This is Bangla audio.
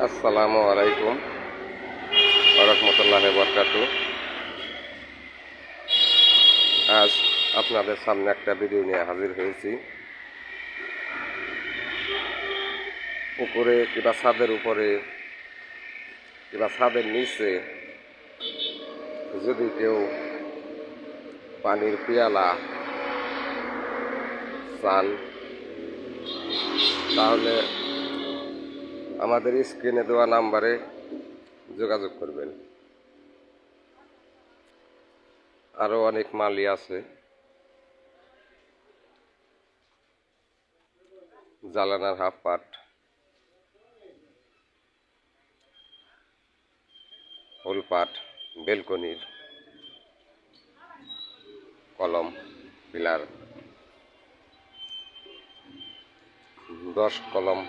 আসসালামু আলাইকুম ওয়া রাহমাতুল্লাহি ওয়া বারাকাতুহু। আজ আপনাদের সামনে একটা ভিডিও নিয়ে হাজির হয়েছি। উপরে কিংবা ছাদের উপরে কিংবা ছাদের নিচে যদি কেউ পানির পেয়ালা চান তাহলে আমাদের স্ক্রিনে দেওয়া নাম্বারে যোগাযোগ করবেন। আরও অনেক মালই আছে, জালানার হাফ পাট, ফুল পাট, বেলকনির কলম, পিলার, 10 কলম